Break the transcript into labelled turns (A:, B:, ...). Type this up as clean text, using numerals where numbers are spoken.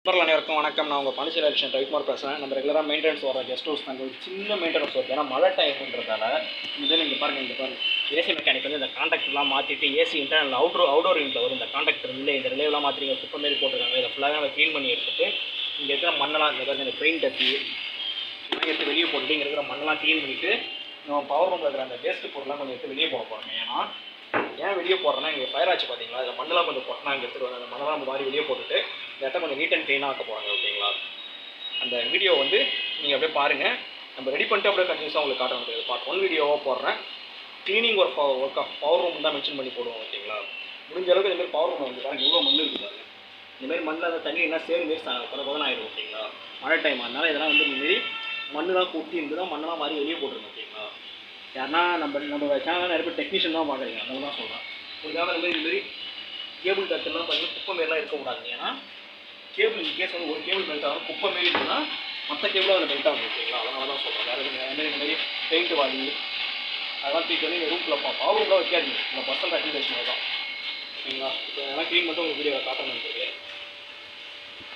A: அனைவருக்கும் வணக்கம். நான் உங்கள் பாண்டிச்சேரி எலெக்ஷன் ரவிக்குமார் பேசுகிறேன். நம்ம ரெகுலராக மெயின்டெனன்ஸ் வர கெஸ்ட் ஹவுஸ் நாங்கள் ஒரு சின்ன மெயின்டெனன்ஸ் வருது. ஏன்னா மழை டைம்ன்றதால இது நீங்கள் பாருங்கள் ஏசி மெக்கானிக் வந்து இந்த கான்டாக்டர்லாம் மாற்றிட்டு ஏசி இன்டர்னல் அவுடோர் யூனிட்டில் வரும். இந்த கான்டாக்டர் இல்லை, இந்த ரிலேவெலாம் மாற்றி குப்பை மாரி போட்டிருக்காங்க. இதை ஃபுல்லாக நம்ம க்ளீன் பண்ணி எடுத்துட்டு இங்கே இருக்கிற மண்ணெல்லாம் இந்த பெயிண்ட் டப்பி இதெல்லாம் எடுத்து வெளியே போட்டுட்டு இங்கே இருக்கிற மண்ணெல்லாம் க்ளீன் பண்ணிவிட்டு நம்ம பவர் ரூமில் இருக்கிற அந்த வேஸ்ட்டு பொருள்லாம் கொஞ்சம் எடுத்து வெளியே போட போகிறோம். ஏன் வெளியே போடுறேன்னா இங்கே ஃபயர் ஆச்சு பார்த்தீங்களா, அதில் மண்ணெல்லாம் கொஞ்சம் கொட்டினா இங்கே எடுத்துகிட்டு வந்து அந்த மண்ணெல்லாம் நம்ம மாதிரி வெளியே போட்டுட்டு இந்த இடத்த கொஞ்சம் நீட் அண்ட் க்ளீனாக ஆக்க போகிறாங்க. ஓகேங்களா? அந்த வீடியோ வந்து நீங்கள் அப்படியே பாருங்கள். நம்ம ரெடி பண்ணிட்டு அப்படியே கண்டினியூஸாக உங்களுக்கு காட்ட முடியாது. பார்ட் 1 வீடியோவாக போடுறேன். Cleaning work of power room தான் மென்ஷன் பண்ணி போடுவோம். ஓகேங்களா? முடிஞ்ச அளவுக்கு இந்தமாதிரி பவர் ரூம் வந்து பாருங்கள் எவ்வளோ மண் இருக்குது. இந்தமாதிரி மண்ணில் அந்த தண்ணி என்ன சேர்ந்து மாரி பதம் ஆகிடும். ஓகேங்களா? மழை டைம் அதனால் இதெல்லாம் வந்து இந்தமாரி மண்ணு தான் கூட்டி இருந்து தான் மண்ணெல்லாம் மாதிரி வெளியே போட்டுருங்க. ஓகேங்களா? யாருன்னா நம்ம சேனலில் நிறைய பேர் டெக்னீஷியன் தான் பார்க்குறீங்க, அதனால தான் சொல்கிறேன். உங்களுக்காக இதுமாரி கேபிள் கட்டெல்லாம் பார்த்தீங்கன்னா குப்பை மாரிலாம் இருக்கக்கூடாது. ஏன்னா கேபிள் கேஸ் வந்து ஒரு கேபிள் மெல்ட் ஆகும், குப்பை மாரி இருந்ததுன்னா மற்ற கேபிளும் அதில் மெல்ட் ஆகும். ஓகேங்களா? அதனால தான் சொல்கிறேன். வேறு அதுமாரி இந்தமாரி பெயிண்ட் வாலி அதெல்லாம் தூக்கி வந்து இந்த ரூமில் பவர் ரூமில் வைக்காதீங்க. இந்த பர்சனல் ரெக்கமெண்டேஷன் தான். ஓகேங்களா? இப்போ அதெல்லாம் க்ளீன் பண்ணிட்டு உங்களுக்கு வீடியோவை காட்டணும்னு